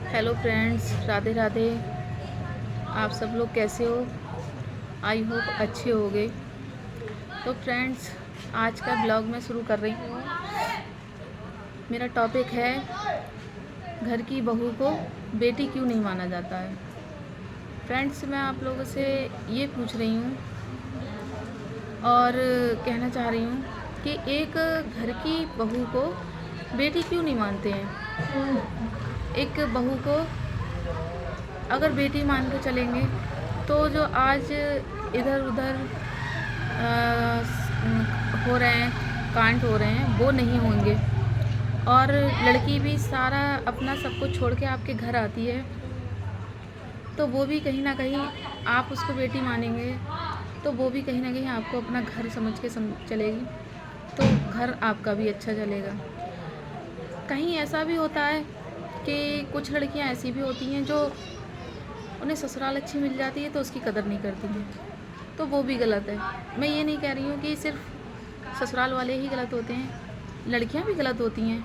Hello friends, Radhe Radhe. आप सब लोग कैसे हो? आई होप अच्छे होगे। तो फ्रेंड्स, आज का ब्लॉग मैं शुरू कर रही हूँ। मेरा टॉपिक है घर की बहू को बेटी क्यों नहीं माना जाता है। फ्रेंड्स, मैं आप लोगों से ये पूछ रही हूँ और कहना चाह रही हूँ कि एक घर की बहू को बेटी क्यों नहीं मानते हैं। एक बहू को अगर बेटी मान के चलेंगे तो जो आज इधर उधर हो रहे हैं, कांड हो रहे हैं, वो नहीं होंगे। और लड़की भी सारा अपना सब कुछ छोड़ के आपके घर आती है तो वो भी कहीं ना कहीं आप उसको बेटी मानेंगे तो वो भी कहीं ना कहीं आपको अपना घर समझ के चलेगी, तो घर आपका भी अच्छा चलेगा। कहीं ऐसा भी होता है कि कुछ लड़कियां ऐसी भी होती हैं जो उन्हें ससुराल अच्छी मिल जाती है तो उसकी कदर नहीं करती हैं, तो वो भी गलत है। मैं ये नहीं कह रही हूँ कि सिर्फ ससुराल वाले ही गलत होते हैं, लड़कियाँ भी गलत होती हैं।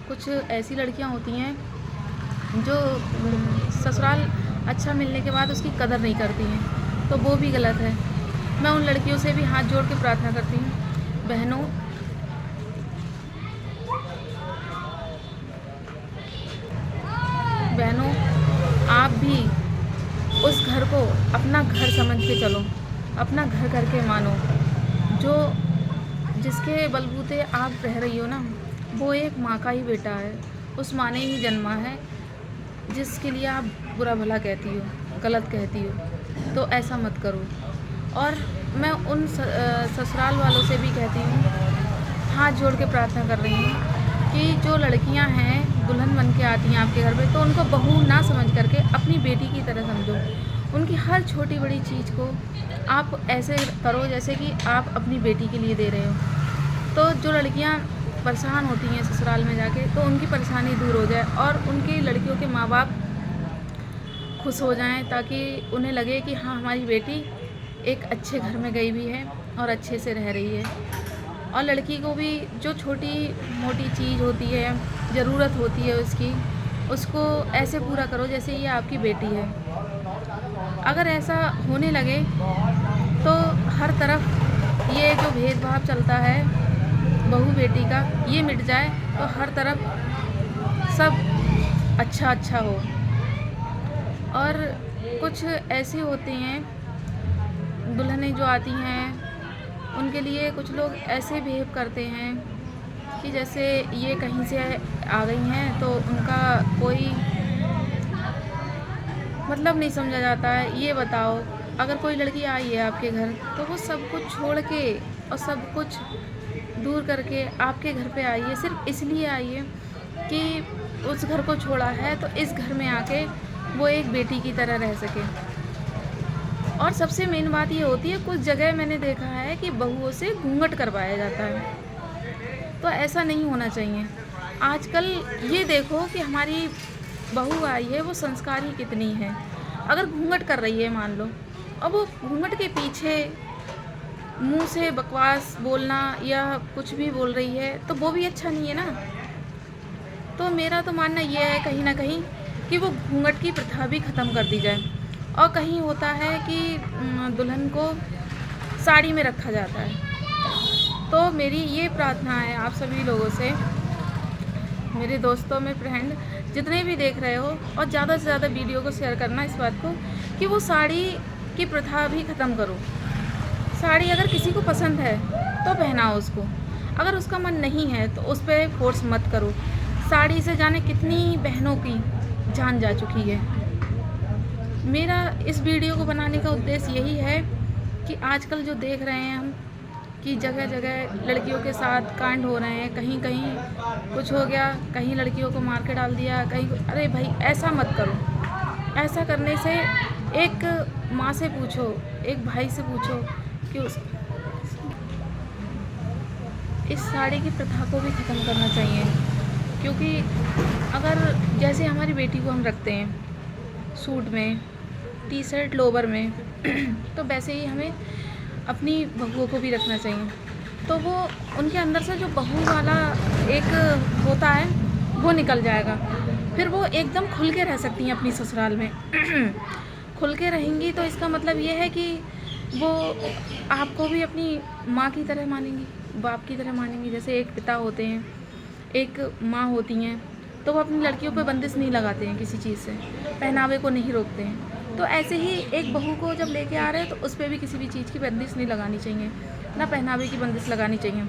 कुछ ऐसी लड़कियाँ होती हैं जो ससुराल अच्छा मिलने के बाद उसकी कदर नहीं करती हैं, तो वो भी गलत है। मैं उन लड़कियों से भी हाथ जोड़ के प्रार्थना करती हूँ, बहनों, आप भी उस घर को अपना घर समझ के चलो, अपना घर करके मानो। जो जिसके बलबूते आप रह रही हो ना, वो एक माँ का ही बेटा है, उस माँ ने ही जन्मा है जिसके लिए आप बुरा भला कहती हो, गलत कहती हो, तो ऐसा मत करो। और मैं उन ससुराल वालों से भी कहती हूँ, हाथ जोड़ के प्रार्थना कर रही हूँ कि जो लड़कियां हैं दुल्हन बन के आती हैं आपके घर पे, तो उनको बहू ना समझ करके अपनी बेटी की तरह समझो। उनकी हर छोटी बड़ी चीज़ को आप ऐसे करो जैसे कि आप अपनी बेटी के लिए दे रहे हो। तो जो लड़कियां परेशान होती हैं ससुराल में जाके, तो उनकी परेशानी दूर हो जाए और उनकी लड़कियों के माँ बाप खुश हो जाएं, ताकि उन्हें लगे कि हाँ, हमारी बेटी एक अच्छे घर में गई भी है और अच्छे से रह रही है। और लड़की को भी जो छोटी मोटी चीज़ होती है, ज़रूरत होती है उसकी, उसको ऐसे पूरा करो जैसे ये आपकी बेटी है। अगर ऐसा होने लगे तो हर तरफ ये जो भेदभाव चलता है बहू बेटी का, ये मिट जाए, तो हर तरफ सब अच्छा अच्छा हो। और कुछ ऐसे होते हैं दुल्हनें जो आती हैं, उनके लिए कुछ लोग ऐसे बिहेव करते हैं कि जैसे ये कहीं से आ गई हैं तो उनका कोई मतलब नहीं समझा जाता है। ये बताओ, अगर कोई लड़की आई है आपके घर तो वो सब कुछ छोड़ के और सब कुछ दूर करके आपके घर पे आई है, सिर्फ इसलिए आई है कि उस घर को छोड़ा है तो इस घर में आके वो एक बेटी की तरह रह सके। और सबसे मेन बात ये होती है, कुछ जगह मैंने देखा है कि बहुओं से घूंघट करवाया जाता है, तो ऐसा नहीं होना चाहिए। आजकल ये देखो कि हमारी बहू आई है, वो संस्कारी कितनी है। अगर घूंघट कर रही है मान लो, अब वो घूंघट के पीछे मुंह से बकवास बोलना या कुछ भी बोल रही है तो वो भी अच्छा नहीं है ना। तो मेरा तो मानना ये है कहीं ना कहीं कि वो घूंघट की प्रथा भी ख़त्म कर दी जाए। और कहीं होता है कि दुल्हन को साड़ी में रखा जाता है, तो मेरी ये प्रार्थना है आप सभी लोगों से, मेरे दोस्तों में फ्रेंड जितने भी देख रहे हो, और ज़्यादा से ज़्यादा वीडियो को शेयर करना इस बात को कि वो साड़ी की प्रथा भी ख़त्म करो। साड़ी अगर किसी को पसंद है तो पहनाओ उसको, अगर उसका मन नहीं है तो उस पर फोर्स मत करो। साड़ी से जाने कितनी बहनों की जान जा चुकी है। मेरा इस वीडियो को बनाने का उद्देश्य यही है कि आजकल जो देख रहे हैं हम कि जगह जगह लड़कियों के साथ कांड हो रहे हैं, कहीं कहीं कुछ हो गया, कहीं लड़कियों को मार के डाल दिया, कहीं अरे भाई ऐसा मत करो। ऐसा करने से एक माँ से पूछो, एक भाई से पूछो कि इस साड़ी की प्रथा को भी ख़त्म करना चाहिए। क्योंकि अगर जैसे हमारी बेटी को हम रखते हैं सूट में, टी शर्ट लोवर में तो वैसे ही हमें अपनी बहुओं को भी रखना चाहिए। तो वो उनके अंदर से जो बहू वाला एक होता है वो निकल जाएगा। फिर वो एकदम खुल के रह सकती हैं अपनी ससुराल में। खुल के रहेंगी तो इसका मतलब ये है कि वो आपको भी अपनी माँ की तरह मानेंगी, बाप की तरह मानेंगी। जैसे एक पिता होते हैं, एक माँ होती हैं, तो वो अपनी लड़कियों पे बंदिश नहीं लगाते हैं किसी चीज़ से, पहनावे को नहीं रोकते हैं। तो ऐसे ही एक बहू को जब लेके आ रहे हैं तो उस पर भी किसी भी चीज़ की बंदिश नहीं लगानी चाहिए, ना पहनावे की बंदिश लगानी चाहिए।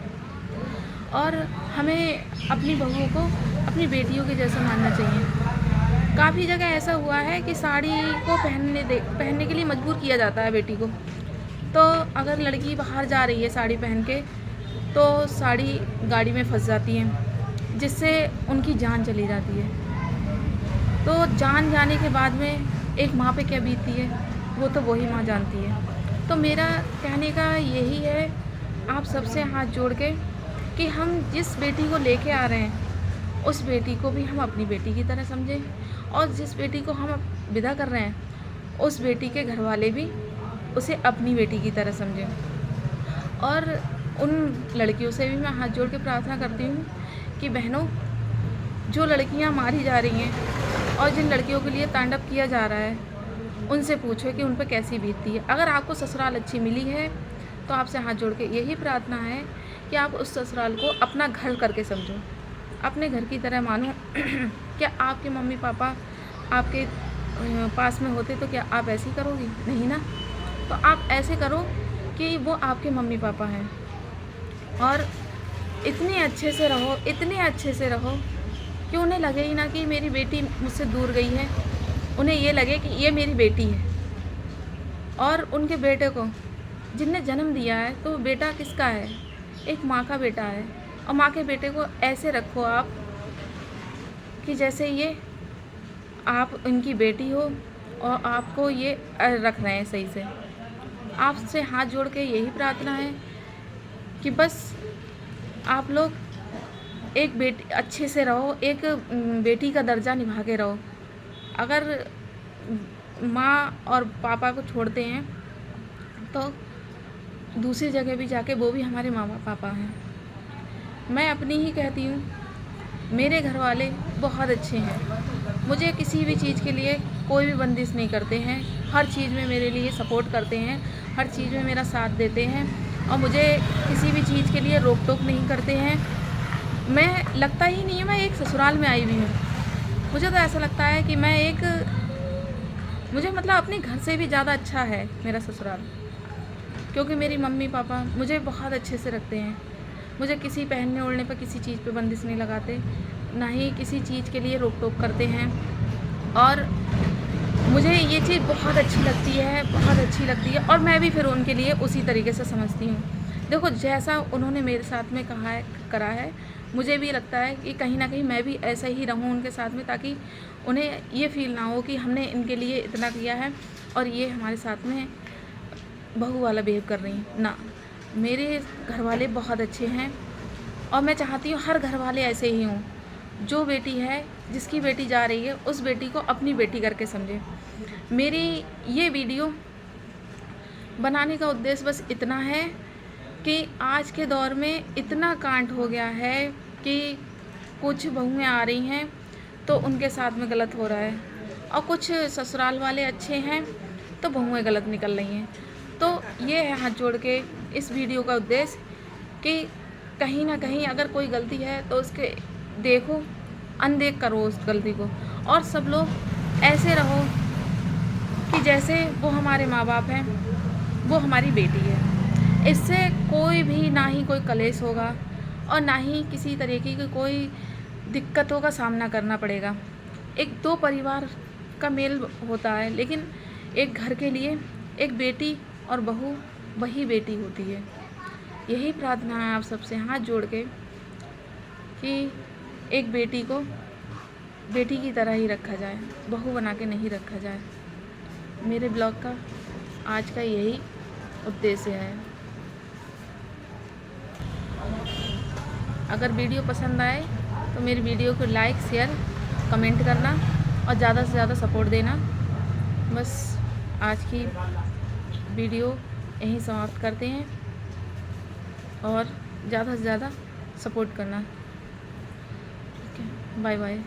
और हमें अपनी बहुओं को अपनी बेटियों के जैसा मानना चाहिए। काफ़ी जगह ऐसा हुआ है कि साड़ी को पहनने के लिए मजबूर किया जाता है बेटी को। तो अगर लड़की बाहर जा रही है साड़ी पहन के, तो साड़ी गाड़ी में फंस जाती है, जिससे उनकी जान चली जाती है। तो जान जाने के बाद में एक माँ पे क्या बीतती है, वो तो वही माँ जानती है। तो मेरा कहने का यही है आप सबसे हाथ जोड़ के कि हम जिस बेटी को लेके आ रहे हैं उस बेटी को भी हम अपनी बेटी की तरह समझें, और जिस बेटी को हम विदा कर रहे हैं उस बेटी के घर वाले भी उसे अपनी बेटी की तरह समझें। और उन लड़कियों से भी मैं हाथ जोड़ के प्रार्थना करती हूँ कि बहनों, जो लड़कियाँ मारी जा रही हैं और जिन लड़कियों के लिए तांडव किया जा रहा है, उनसे पूछो कि उन पर कैसी बीतती है। अगर आपको ससुराल अच्छी मिली है तो आपसे हाथ जोड़ के यही प्रार्थना है कि आप उस ससुराल को अपना घर करके समझो, अपने घर की तरह मानो। क्या आपके मम्मी पापा आपके पास में होते तो क्या आप ऐसे ही करोगी? नहीं ना। तो आप ऐसे करो कि वो आपके मम्मी पापा हैं, और इतने अच्छे से रहो, इतने अच्छे से रहो कि उन्हें लगे ही ना कि मेरी बेटी मुझसे दूर गई है। उन्हें ये लगे कि ये मेरी बेटी है। और उनके बेटे को जिनने जन्म दिया है, तो बेटा किसका है? एक माँ का बेटा है। और माँ के बेटे को ऐसे रखो आप कि जैसे ये आप उनकी बेटी हो और आपको ये रख रहे हैं सही से। आपसे हाथ जोड़ के यही प्रार्थना है कि बस आप लोग एक बेटी अच्छे से रहो, एक बेटी का दर्जा निभा के रहो। अगर माँ और पापा को छोड़ते हैं तो दूसरी जगह भी जाके वो भी हमारे माँ पापा हैं। मैं अपनी ही कहती हूँ, मेरे घर वाले बहुत अच्छे हैं। मुझे किसी भी चीज़ के लिए कोई भी बंदिश नहीं करते हैं, हर चीज़ में मेरे लिए सपोर्ट करते हैं, हर चीज़ में मेरा साथ देते हैं, और मुझे किसी भी चीज़ के लिए रोक टोक नहीं करते हैं। मैं लगता ही नहीं है मैं एक ससुराल में आई हुई हूँ। मुझे तो ऐसा लगता है कि मुझे मतलब अपने घर से भी ज़्यादा अच्छा है मेरा ससुराल, क्योंकि मेरी मम्मी पापा मुझे बहुत अच्छे से रखते हैं। मुझे किसी पहनने ओढ़ने पर किसी चीज़ पे बंदिश नहीं लगाते, ना ही किसी चीज़ के लिए रोक टोक करते हैं। और मुझे ये चीज़ बहुत अच्छी लगती है, बहुत अच्छी लगती है, और मैं भी फिर उनके लिए उसी तरीके से समझती हूँ। देखो, जैसा उन्होंने मेरे साथ में करा है, मुझे भी लगता है कि कहीं ना कहीं मैं भी ऐसा ही रहूँ उनके साथ में, ताकि उन्हें ये फील ना हो कि हमने इनके लिए इतना किया है और ये हमारे साथ में बहू वाला बिहेव कर रही हैं। ना, मेरे घर वाले बहुत अच्छे हैं, और मैं चाहती हूँ हर घर वाले ऐसे ही हों। जो बेटी है, जिसकी बेटी जा रही है, उस बेटी को अपनी बेटी करके समझे। मेरी ये वीडियो बनाने का उद्देश्य बस इतना है कि आज के दौर में इतना कांड हो गया है कि कुछ बहुएं आ रही हैं तो उनके साथ में गलत हो रहा है, और कुछ ससुराल वाले अच्छे हैं तो बहुएं गलत निकल रही हैं। तो ये है हाथ जोड़ के इस वीडियो का उद्देश्य कि कहीं ना कहीं अगर कोई गलती है तो उसके देखो, अनदेख करो उस गलती को, और सब लोग ऐसे रहो कि जैसे वो हमारे माँ बाप हैं, वो हमारी बेटी है। इससे कोई भी ना ही कोई कलेश होगा और ना ही किसी तरीके की कोई दिक्कतों का सामना करना पड़ेगा। एक दो परिवार का मेल होता है, लेकिन एक घर के लिए एक बेटी और बहू वही बेटी होती है। यही प्रार्थना है आप सबसे हाथ जोड़ के कि एक बेटी को बेटी की तरह ही रखा जाए, बहू बना के नहीं रखा जाए। मेरे ब्लॉग का आज का यही उद्देश्य है। अगर वीडियो पसंद आए तो मेरी वीडियो को लाइक, शेयर, कमेंट करना और ज़्यादा से ज़्यादा सपोर्ट देना। बस आज की वीडियो यहीं समाप्त करते हैं, और ज़्यादा से ज़्यादा सपोर्ट करना। ठीक है, बाय बाय।